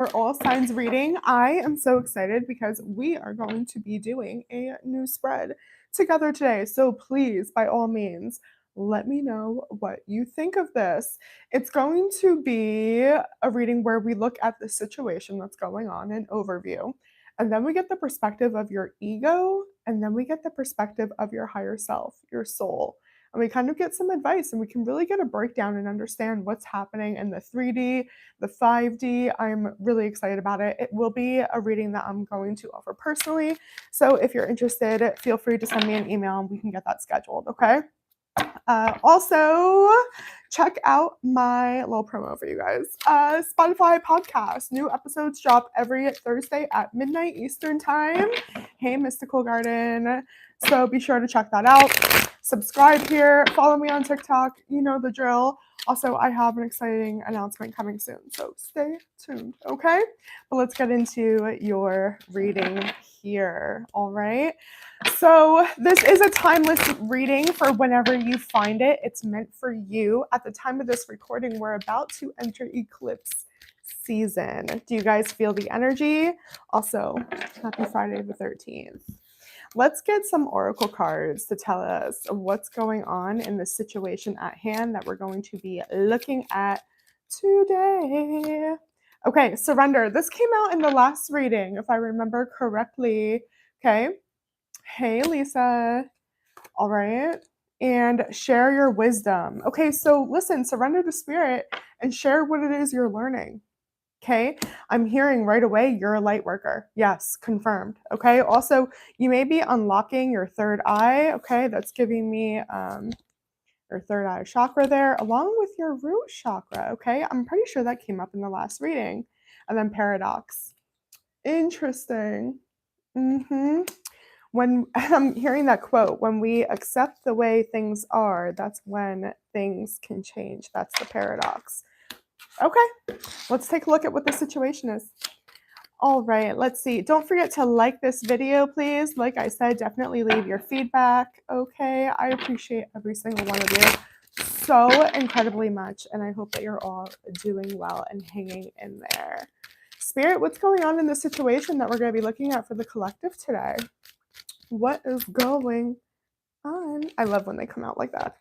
For all signs reading. I am so excited because we are going to be doing a new spread together today. So please, by all means, let me know what you think of this. It's going to be a reading where we look at the situation that's going on, an overview, and then we get the perspective of your ego, and then we get the perspective of your higher self, your soul. And we kind of get some advice, and we can really get a breakdown and understand what's happening in the 3D, the 5D. I'm really excited about it. It will be a reading that I'm going to offer personally. So if you're interested, feel free to send me an email and we can get that scheduled, okay? Also, check out my little promo for you guys. Spotify podcast. New episodes drop every Thursday at midnight Eastern time. Hey, Mystical Garden. So be sure to check that out. Subscribe here. Follow me on TikTok. You know the drill. Also, I have an exciting announcement coming soon, so stay tuned, okay? But let's get into your reading here, all right? So this is a timeless reading for whenever you find it. It's meant for you. At the time of this recording, we're about to enter eclipse season. Do you guys feel the energy? Also, happy Friday the 13th. Let's get some oracle cards to tell us what's going on in the situation at hand that we're going to be looking at today. Okay, surrender. This came out in the last reading, if I remember correctly. Okay. Hey, Lisa. All right. And share your wisdom. Okay, so listen, surrender to spirit and share what it is you're learning. Okay, I'm hearing right away you're a light worker. Yes, confirmed. Okay, also, you may be unlocking your third eye. Okay, that's giving me your third eye chakra there, along with your root chakra. Okay, I'm pretty sure that came up in the last reading. And then paradox. Interesting. When I'm hearing that quote, when we accept the way things are, that's when things can change. That's the paradox. Okay, let's take a look at what the situation is. All right, let's see. Don't forget to like this video, please. Like I said, definitely leave your feedback. Okay, I appreciate every single one of you so incredibly much, and I hope that you're all doing well and hanging in there. Spirit, what's going on in the situation that we're going to be looking at for the collective today? What is going on? I love when they come out like that.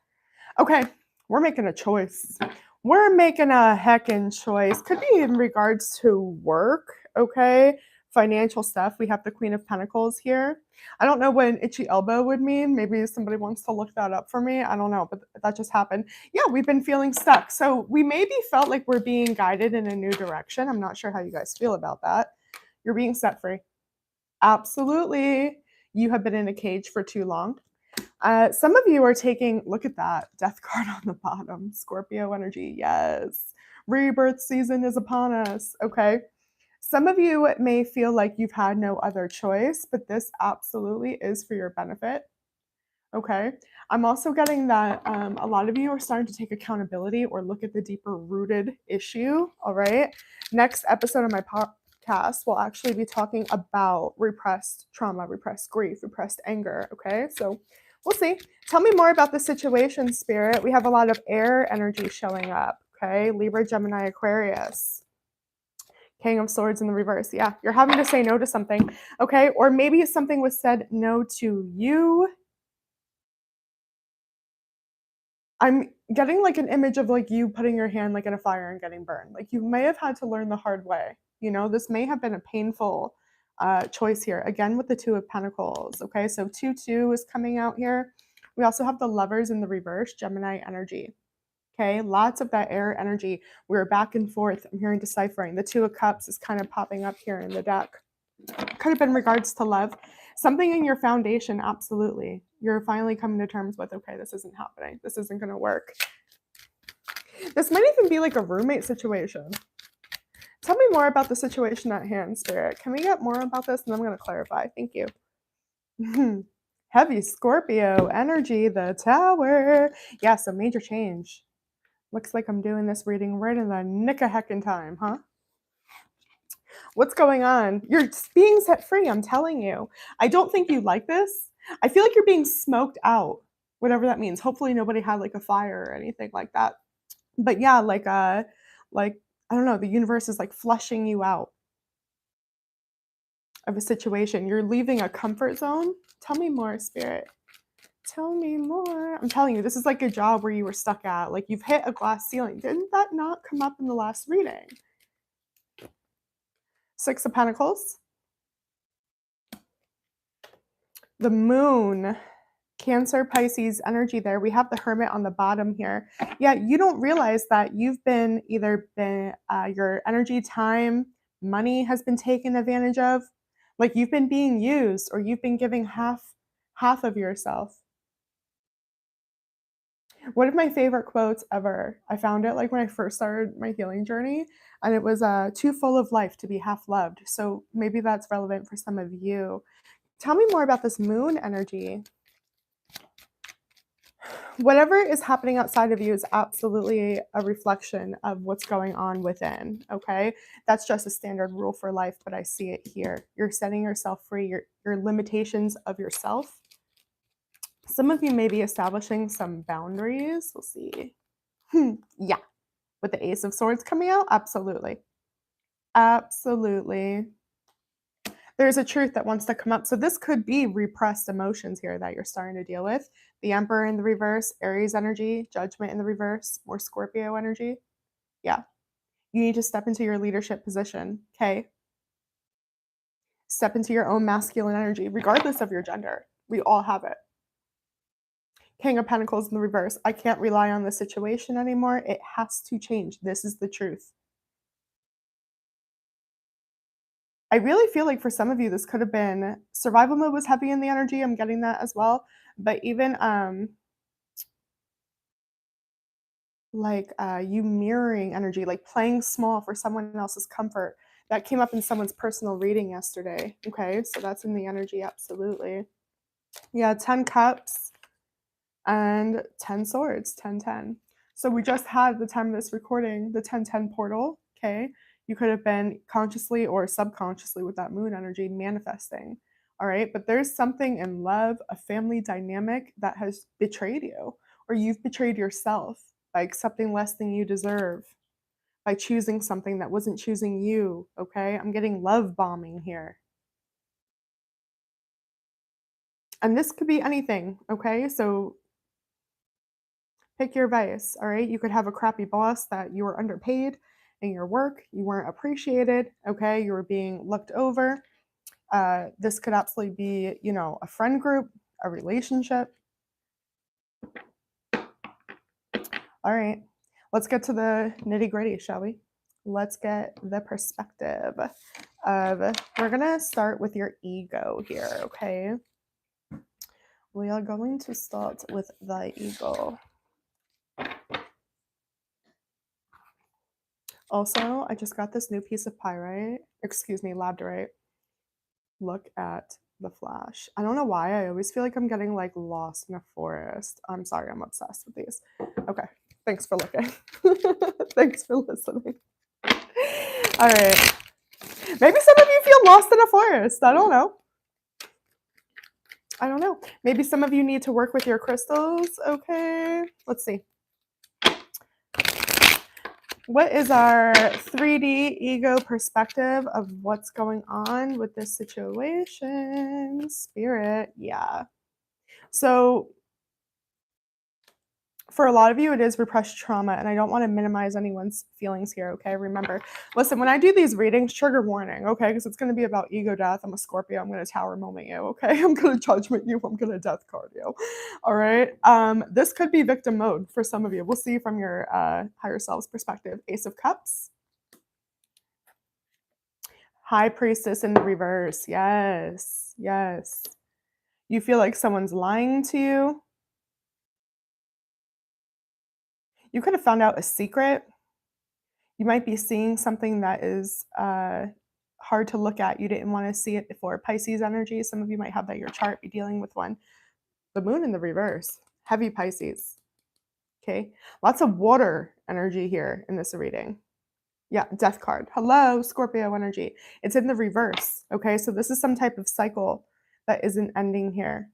Okay, we're making a choice. We're making a heckin' choice. Could be in regards to work, okay? Financial stuff. We have the Queen of Pentacles here. I don't know what an itchy elbow would mean. Maybe somebody wants to look that up for me. I don't know, but that just happened. Yeah, we've been feeling stuck. So we maybe felt like we're being guided in a new direction. I'm not sure how you guys feel about that. You're being set free. Absolutely. You have been in a cage for too long. Some of you are taking, look at that, death card on the bottom, Scorpio energy, yes. Rebirth season is upon us, okay? Some of you may feel like you've had no other choice, but this absolutely is for your benefit, okay? I'm also getting that a lot of you are starting to take accountability or look at the deeper rooted issue, all right? Next episode of my podcast, we'll actually be talking about repressed trauma, repressed grief, repressed anger, okay? So we'll see. Tell me more about the situation, Spirit. We have a lot of air energy showing up, okay? Libra, Gemini, Aquarius. King of Swords in the reverse. Yeah, you're having to say no to something, okay? Or maybe something was said no to you. I'm getting like an image of like you putting your hand like in a fire and getting burned. Like you may have had to learn the hard way. You know, this may have been a painful choice here. Again, with the Two of Pentacles. Okay, so 2-2 is coming out here. We also have the Lovers in the reverse, Gemini energy. Okay, lots of that air energy. We're back and forth. I'm hearing deciphering. The Two of Cups is kind of popping up here in the deck. Could have been in regards to love. Something in your foundation, absolutely. You're finally coming to terms with, okay, this isn't happening. This isn't going to work. This might even be like a roommate situation. Tell me more about the situation at hand, Spirit. Can we get more about this? And I'm going to clarify. Thank you. Heavy Scorpio energy, the Tower. Yeah, so major change. Looks like I'm doing this reading right in the nick of heckin' time, huh? What's going on? You're being set free, I'm telling you. I don't think you like this. I feel like you're being smoked out, whatever that means. Hopefully nobody had like a fire or anything like that. But yeah, like I don't know, the universe is like flushing you out of a situation. You're leaving a comfort zone. Tell me more, Spirit. Tell me more. I'm telling you, this is like a job where you were stuck at. Like you've hit a glass ceiling. Didn't that not come up in the last reading? Six of Pentacles. The Moon. Cancer, Pisces energy there. We have the Hermit on the bottom here. Yeah, you don't realize that you've been your energy, time, money has been taken advantage of. Like you've been being used, or you've been giving half of yourself. One of my favorite quotes ever, I found it like when I first started my healing journey, and it was too full of life to be half loved. So maybe that's relevant for some of you. Tell me more about this Moon energy. Whatever is happening outside of you is absolutely a reflection of what's going on within, okay? That's just a standard rule for life, but I see it here. You're setting yourself free, your limitations of yourself. Some of you may be establishing some boundaries. We'll see. Yeah, with the Ace of Swords coming out, absolutely. Absolutely. There's a truth that wants to come up. So this could be repressed emotions here that you're starting to deal with. The Emperor in the reverse, Aries energy, Judgment in the reverse, more Scorpio energy. Yeah. You need to step into your leadership position, okay? Step into your own masculine energy, regardless of your gender. We all have it. King of Pentacles in the reverse. I can't rely on the situation anymore. It has to change. This is the truth. I really feel like for some of you, this could have been survival mode was heavy in the energy. I'm getting that as well. But even you mirroring energy, like playing small for someone else's comfort. That came up in someone's personal reading yesterday. Okay, so that's in the energy, absolutely. Yeah, 10 cups and 10 swords, 10-10. So we just had the time of this recording, the 10-10 portal, okay? You could have been consciously or subconsciously with that moon energy manifesting, all right? But there's something in love, a family dynamic that has betrayed you, or you've betrayed yourself by accepting less than you deserve, by choosing something that wasn't choosing you, okay? I'm getting love bombing here. And this could be anything, okay? So pick your vice, all right? You could have a crappy boss that you were underpaid in your work, you weren't appreciated, okay? You were being looked over. This could absolutely be, a friend group, a relationship. All right, let's get to the nitty gritty, shall we? Let's get the perspective of, we're gonna start with your ego here, okay? We are going to start with the ego. Also, I just got this new piece of labradorite. Look at the flash. I don't know why. I always feel like I'm getting like lost in a forest. I'm sorry, I'm obsessed with these. Okay, thanks for looking. Thanks for listening. All right. Maybe some of you feel lost in a forest. I don't know. Maybe some of you need to work with your crystals. Okay, let's see. What is our 3D ego perspective of what's going on with this situation? Spirit, yeah. So for a lot of you, it is repressed trauma, and I don't want to minimize anyone's feelings here, okay? Remember, listen, when I do these readings, trigger warning, okay? Because it's going to be about ego death. I'm a Scorpio. I'm going to tower moment you, okay? I'm going to judgment you. I'm going to death card you, all right? This could be victim mode for some of you. We'll see from your higher self's perspective. Ace of Cups. High Priestess in the reverse. Yes, yes. You feel like someone's lying to you. You could have found out a secret. You might be seeing something that is hard to look at. You didn't want to see it before. Pisces energy. Some of you might have that in your chart, be dealing with one. The moon in the reverse. Heavy Pisces. Okay. Lots of water energy here in this reading. Yeah, death card. Hello, Scorpio energy. It's in the reverse. Okay, so this is some type of cycle that isn't ending here.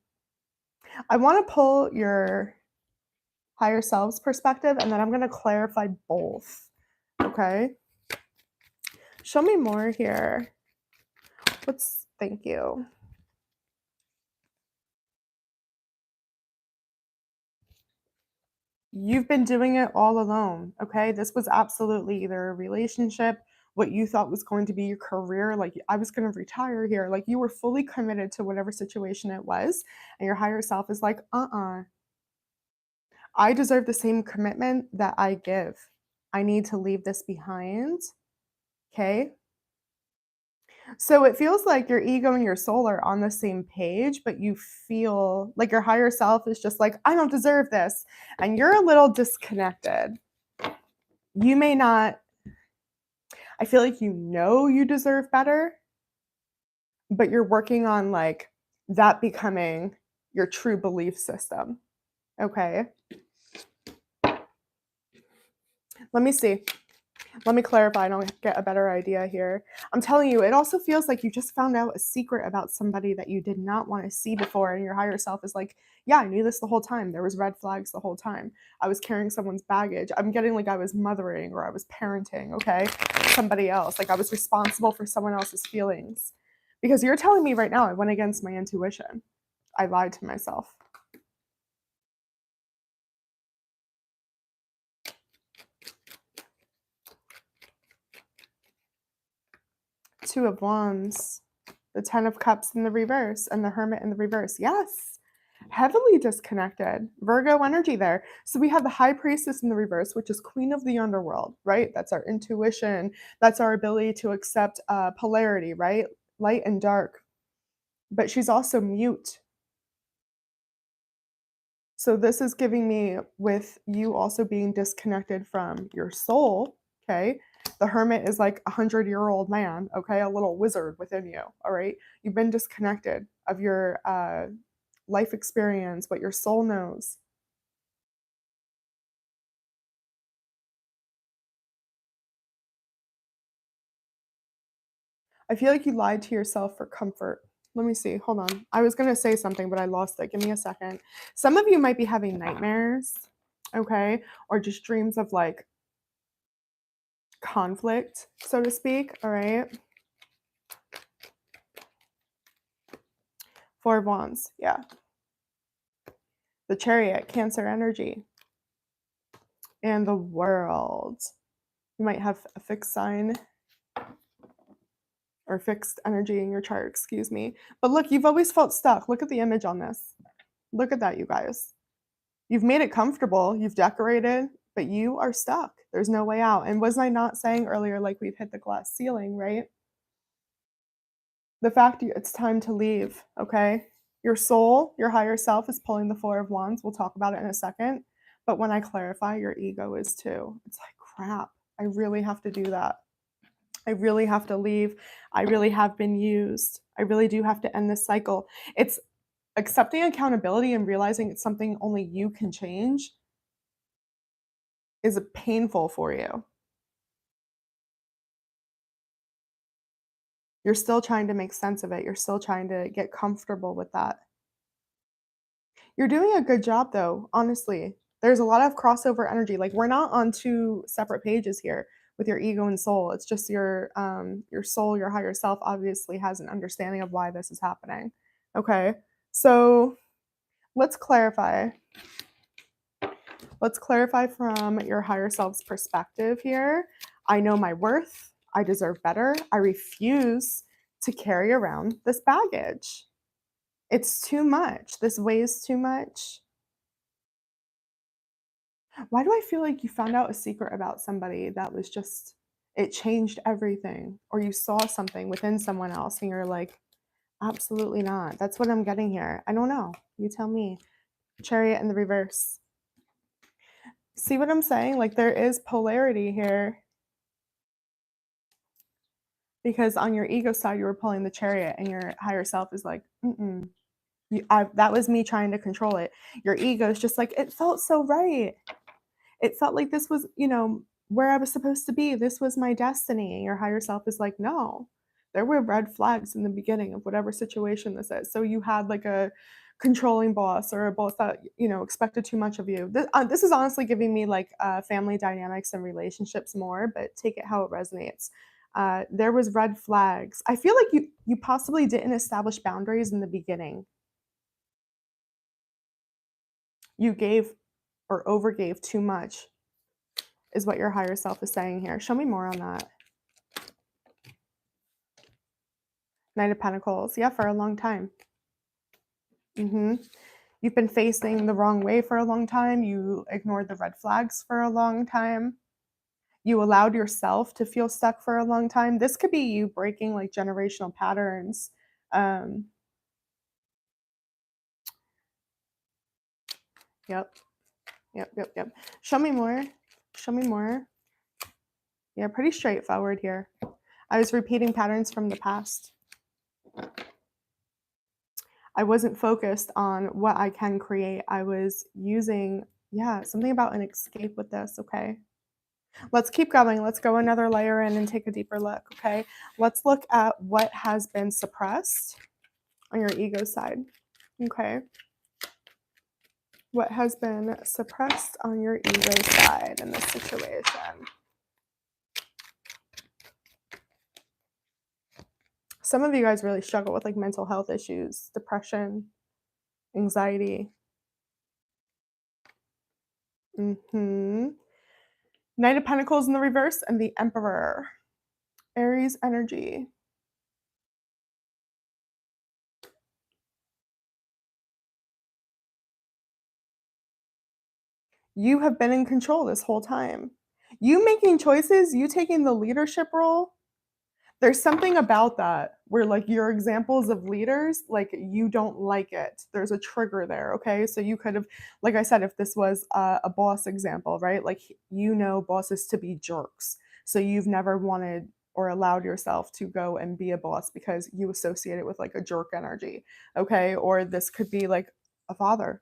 I want to pull your higher selves perspective, and then I'm going to clarify both. Okay. Show me more here. Thank you. You've been doing it all alone, okay? This was absolutely either a relationship, what you thought was going to be your career, like I was going to retire here. Like you were fully committed to whatever situation it was, and your higher self is like, I deserve the same commitment that I give. I need to leave this behind, okay? So it feels like your ego and your soul are on the same page, but you feel like your higher self is just like, I don't deserve this. And you're a little disconnected. You may not, I feel like you know you deserve better, but you're working on like that becoming your true belief system. Okay. Let me see. Let me clarify and I'll get a better idea here. I'm telling you, it also feels like you just found out a secret about somebody that you did not want to see before. And your higher self is like, yeah, I knew this the whole time. There was red flags the whole time. I was carrying someone's baggage. I'm getting like I was mothering or I was parenting, okay? Somebody else. Like I was responsible for someone else's feelings. Because you're telling me right now I went against my intuition. I lied to myself. Two of Wands, the Ten of Cups in the reverse, and the Hermit in the reverse. Yes, heavily disconnected. Virgo energy there. So we have the High Priestess in the reverse, which is Queen of the Underworld, right? That's our intuition. That's our ability to accept polarity, right? Light and dark. But she's also mute. So this is giving me with you also being disconnected from your soul, okay? The hermit is like 100-year-old man, okay? A little wizard within you, all right? You've been disconnected of your life experience, what your soul knows. I feel like you lied to yourself for comfort. Let me see. Hold on. I was going to say something, but I lost it. Give me a second. Some of you might be having nightmares, okay? Or just dreams of like conflict, so to speak, all right? Four of Wands, yeah. The Chariot, Cancer energy. And the World. You might have a fixed sign or fixed energy in your chart, excuse me. But look, you've always felt stuck. Look at the image on this. Look at that, you guys. You've made it comfortable, you've decorated, but you are stuck. There's no way out. And was I not saying earlier, like we've hit the glass ceiling, right? The fact it's time to leave, okay? Your soul, your higher self is pulling the Four of Wands. We'll talk about it in a second. But when I clarify, your ego is too. It's like, crap, I really have to do that. I really have to leave. I really have been used. I really do have to end this cycle. It's accepting accountability and realizing it's something only you can change is painful for you. You're still trying to make sense of it. You're still trying to get comfortable with that. You're doing a good job though, honestly. There's a lot of crossover energy. Like we're not on two separate pages here with your ego and soul. It's just your soul, your higher self obviously has an understanding of why this is happening. Okay. So, let's clarify. Let's clarify from your higher self's perspective here. I know my worth. I deserve better. I refuse to carry around this baggage. It's too much. This weighs too much. Why do I feel like you found out a secret about somebody that was just, it changed everything? Or you saw something within someone else and you're like, absolutely not. That's what I'm getting here. I don't know. You tell me. Chariot in the reverse. See what I'm saying? Like there is polarity here. Because on your ego side, you were pulling the chariot and your higher self is like, mm-mm. That was me trying to control it. Your ego is just like, it felt so right. It felt like this was, where I was supposed to be. This was my destiny. And your higher self is like, no, there were red flags in the beginning of whatever situation this is. So you had like a controlling boss or a boss that, expected too much of you. This is honestly giving me like family dynamics and relationships more, but take it how it resonates. There was red flags. I feel like you possibly didn't establish boundaries in the beginning. You gave or overgave too much is what your higher self is saying here. Show me more on that. Knight of Pentacles. Yeah, for a long time. You've been facing the wrong way for a long time. You ignored the red flags for a long time. You allowed yourself to feel stuck for a long time. This could be you breaking like generational patterns. Yep. Show me more. Show me more. Yeah, pretty straightforward here. I was repeating patterns from the past. I wasn't focused on what I can create. I was using, something about an escape with this, okay? Let's keep going. Let's go another layer in and take a deeper look, okay? Let's look at what has been suppressed on your ego side, okay? What has been suppressed on your ego side in this situation? Some of you guys really struggle with like mental health issues, depression, anxiety. Knight of Pentacles in the reverse and the Emperor. Aries energy. You have been in control this whole time. You making choices, you taking the leadership role. There's something about that where like your examples of leaders, like you don't like it. There's a trigger there, okay? So you could have, like I said, if this was a boss example, right? Like bosses to be jerks. So you've never wanted or allowed yourself to go and be a boss because you associate it with like a jerk energy, okay? Or this could be like a father,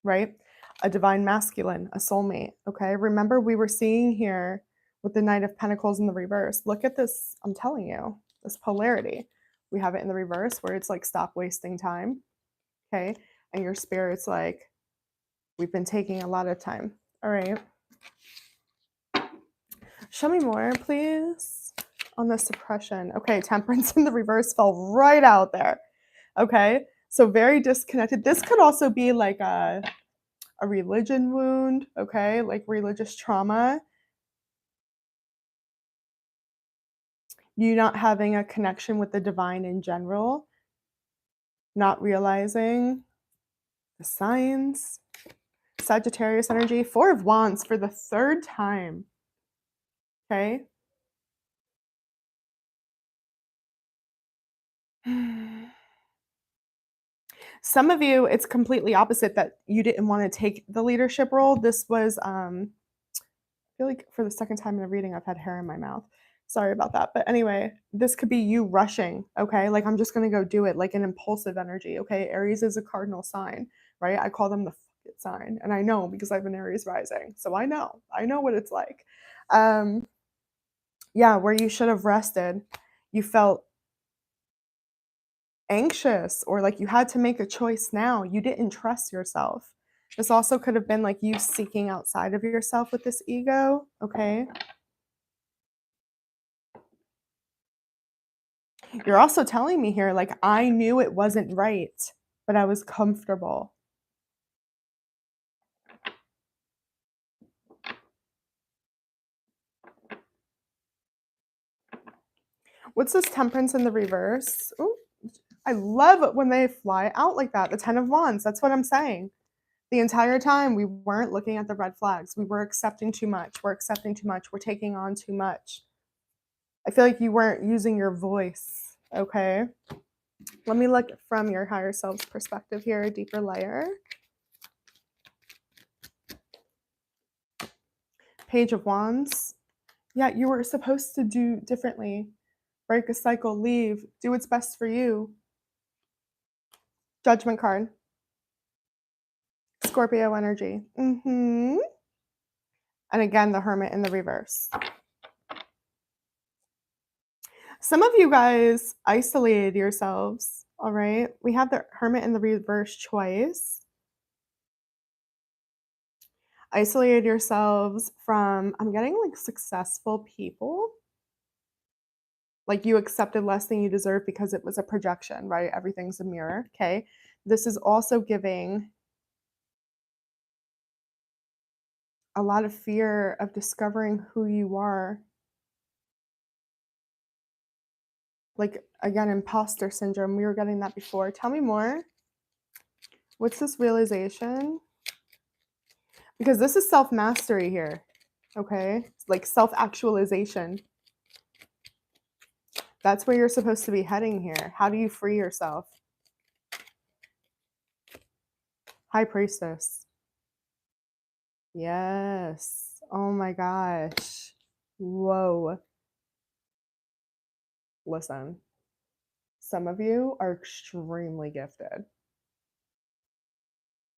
right? A divine masculine, a soulmate, okay? Remember we were seeing here with the Knight of Pentacles in the reverse. Look at this, I'm telling you, this polarity. We have it in the reverse where it's like, stop wasting time, okay? And your spirit's like, we've been taking a lot of time. All right. Show me more, please, on the suppression. Okay, Temperance in the reverse fell right out there. Okay, so very disconnected. This could also be like a religion wound, okay, like religious trauma. You not having a connection with the divine in general, not realizing the signs. Sagittarius energy, Four of Wands for the third time, okay? Some of you, it's completely opposite that you didn't want to take the leadership role. This was, I feel like for the second time in a reading, I've had hair in my mouth. Sorry about that. But anyway, this could be you rushing, okay? Like, I'm just going to go do it, like an impulsive energy, okay? Aries is a cardinal sign, right? I call them the fuck it sign. And I know because I've been Aries rising. So I know what it's like. Where you should have rested, you felt anxious or like you had to make a choice now. You didn't trust yourself. This also could have been like you seeking outside of yourself with this ego, okay? You're also telling me here, like, I knew it wasn't right, but I was comfortable. What's this Temperance in the reverse? Ooh, I love it when they fly out like that. The Ten of Wands, that's what I'm saying. The entire time we weren't looking at the red flags. We were accepting too much. We're accepting too much. We're taking on too much. I feel like you weren't using your voice, okay? Let me look from your higher self's perspective here, a deeper layer. Page of Wands. Yeah, you were supposed to do differently. Break a cycle, leave, do what's best for you. Judgment card. Scorpio energy. And again, the Hermit in the reverse. Some of you guys isolated yourselves, all right? We have the Hermit in the reverse twice. Isolated yourselves from, I'm getting like successful people. Like you accepted less than you deserve because it was a projection, right? Everything's a mirror, okay? This is also giving a lot of fear of discovering who you are. Like, again, imposter syndrome. We were getting that before. Tell me more. What's this realization? Because this is self mastery here, okay? It's like self actualization. That's where you're supposed to be heading here. How do you free yourself? High Priestess. Yes. Oh my gosh. Whoa. Listen, some of you are extremely gifted,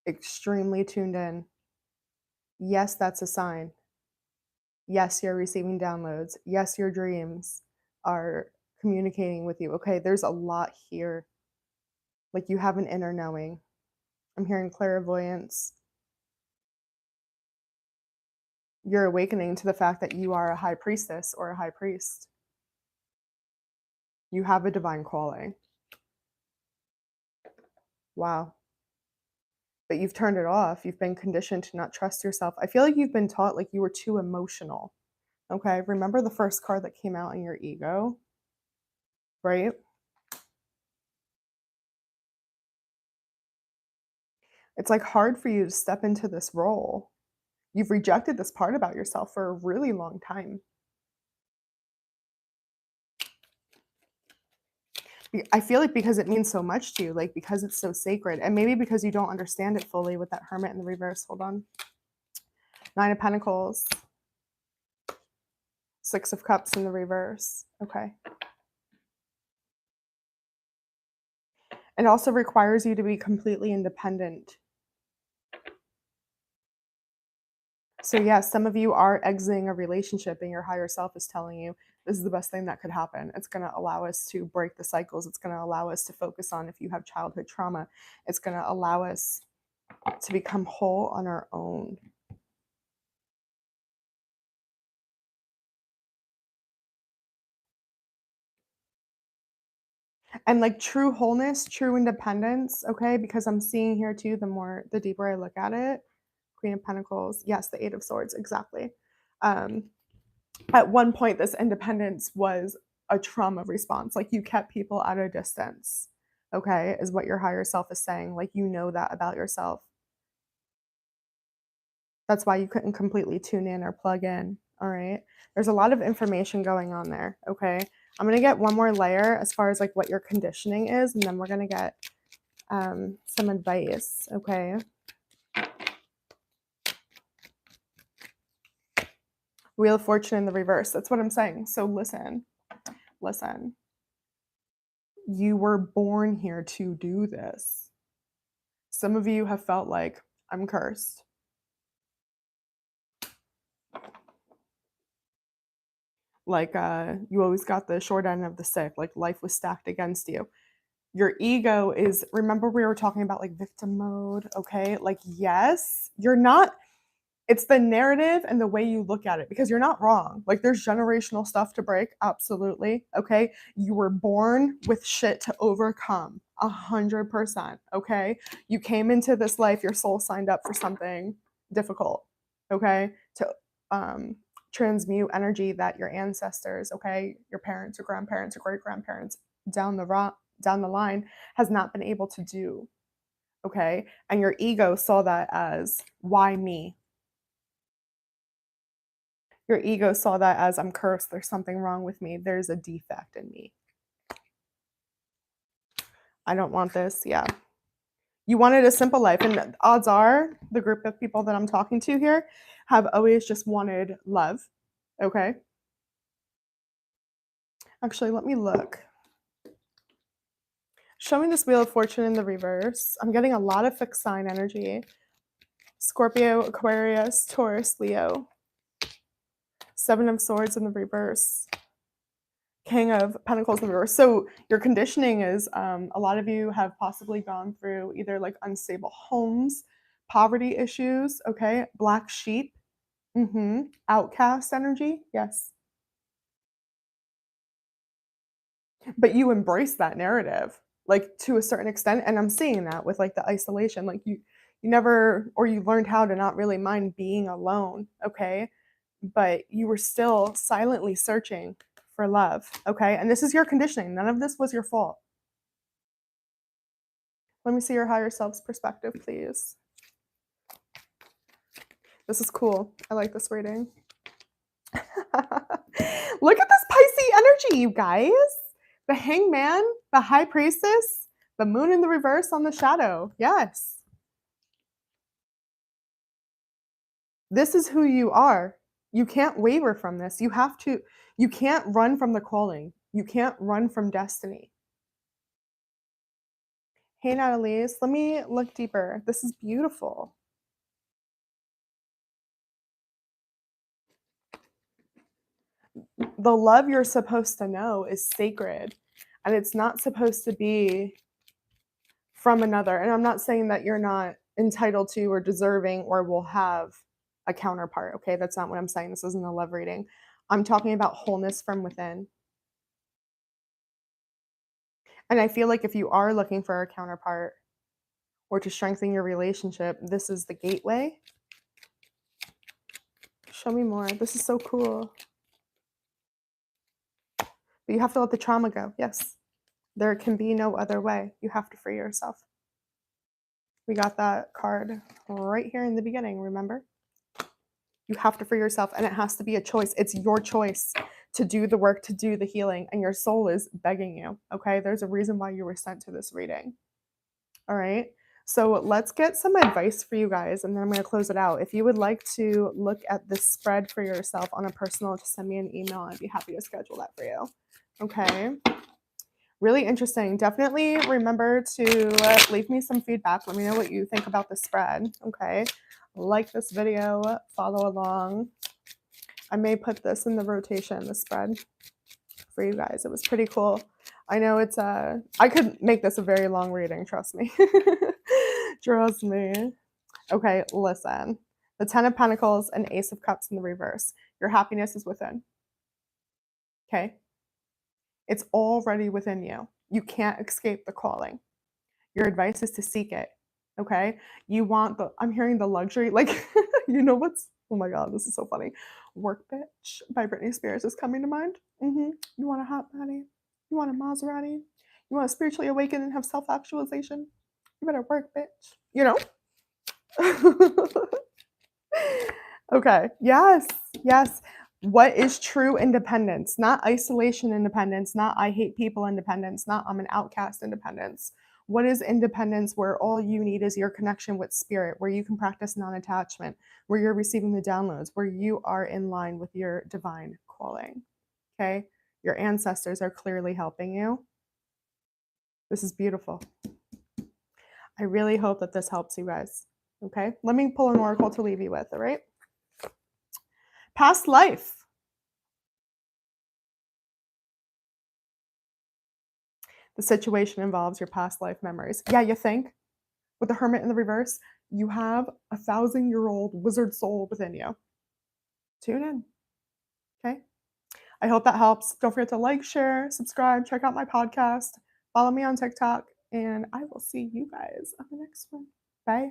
extremely tuned in. Yes, that's a sign. Yes, you're receiving downloads. Yes, your dreams are communicating with you. Okay, there's a lot here. Like you have an inner knowing. I'm hearing clairvoyance. You're awakening to the fact that you are a high priestess or a high priest. You have a divine calling. Wow. But you've turned it off. You've been conditioned to not trust yourself. I feel like you've been taught like you were too emotional. Okay, remember the first card that came out in your ego, right? It's like hard for you to step into this role. You've rejected this part about yourself for a really long time. I feel like because it means so much to you, like because it's so sacred, and maybe because you don't understand it fully with that Hermit in the reverse. Hold on. Nine of Pentacles, Six of Cups in the reverse. Okay. It also requires you to be completely independent. So yes, some of you are exiting a relationship and your higher self is telling you this is the best thing that could happen. It's going to allow us to break the cycles. It's going to allow us to focus on if you have childhood trauma. It's going to allow us to become whole on our own. And like true wholeness, true independence, okay? Because I'm seeing here too, the deeper I look at it, Queen of Pentacles, yes, the Eight of Swords, exactly. At one point, this independence was a trauma response. Like you kept people at a distance, okay, is what your higher self is saying. Like you know that about yourself. That's why you couldn't completely tune in or plug in, all right? There's a lot of information going on there, okay? I'm going to get one more layer as far as like what your conditioning is, and then we're going to get some advice, okay? Wheel of Fortune in the reverse. That's what I'm saying. So listen. You were born here to do this. Some of you have felt like I'm cursed. Like you always got the short end of the stick, like life was stacked against you. Your ego is, remember we were talking about like victim mode, okay? Like yes, you're not, it's the narrative and the way you look at it because you're not wrong. Like there's generational stuff to break, absolutely, okay? You were born with shit to overcome, 100%, okay? You came into this life, your soul signed up for something difficult, okay? To transmute energy that your ancestors, okay, your parents or grandparents or great grandparents down the line has not been able to do, okay? And your ego saw that as why me? Your ego saw that as I'm cursed, there's something wrong with me, there's a defect in me. I don't want this, yeah. You wanted a simple life, and odds are the group of people that I'm talking to here have always just wanted love, okay? Actually, let me look. Showing this Wheel of Fortune in the reverse, I'm getting a lot of fixed sign energy. Scorpio, Aquarius, Taurus, Leo. Seven of Swords in the reverse. King of Pentacles in the reverse. So your conditioning is a lot of you have possibly gone through either like unstable homes, poverty issues, okay, black sheep, outcast energy, yes. But you embrace that narrative, like, to a certain extent, and I'm seeing that with, like, the isolation, like, you never or you learned how to not really mind being alone, okay? But you were still silently searching for love, okay? And this is your conditioning, none of this was your fault. Let me see your higher self's perspective, please. This is cool. I like this reading. Look at this Pisces energy, you guys. The Hangman, the High Priestess, the Moon in the reverse on the shadow. Yes. This is who you are. You can't waver from this. You can't run from the calling. You can't run from destiny. Hey, Natalie's, let me look deeper. This is beautiful. The love you're supposed to know is sacred, and it's not supposed to be from another. And I'm not saying that you're not entitled to or deserving or will have a counterpart. Okay. That's not what I'm saying. This isn't a love reading. I'm talking about wholeness from within. And I feel like if you are looking for a counterpart or to strengthen your relationship, this is the gateway. Show me more. This is so cool. But you have to let the trauma go. Yes. There can be no other way. You have to free yourself. We got that card right here in the beginning, remember? You have to free yourself, and it has to be a choice. It's your choice to do the work, to do the healing, and your soul is begging you, okay? There's a reason why you were sent to this reading, all right? So let's get some advice for you guys, and then I'm going to close it out. If you would like to look at this spread for yourself on a personal, just send me an email. I'd be happy to schedule that for you, okay? Really interesting. Definitely remember to leave me some feedback. Let me know what you think about the spread, okay? Like this video, follow along. I may put this in the rotation, the spread, for you guys. It was pretty cool. I know it's I could make this a very long reading, trust me. Trust me. Okay, listen. The Ten of Pentacles and Ace of Cups in the reverse. Your happiness is within. Okay? It's already within you. You can't escape the calling. Your advice is to seek it. Okay? You want I'm hearing the luxury, like, you know what's, oh my God, this is so funny. Work Bitch by Britney Spears is coming to mind. You want a hot body? You want a Maserati? You want to spiritually awaken and have self actualization? You better work, bitch. You know? Okay. Yes. Yes. What is true independence? Not isolation independence, not I hate people independence, not I'm an outcast independence. What is independence where all you need is your connection with spirit, where you can practice non attachment, where you're receiving the downloads, where you are in line with your divine calling? Okay. Your ancestors are clearly helping you. This is beautiful. I really hope that this helps you guys. Okay. Let me pull an oracle to leave you with. All right. Past life. The situation involves your past life memories. Yeah, you think? With the Hermit in the reverse, you have a 1,000-year-old wizard soul within you. Tune in. Okay? I hope that helps. Don't forget to like, share, subscribe, check out my podcast, follow me on TikTok, and I will see you guys on the next one. Bye.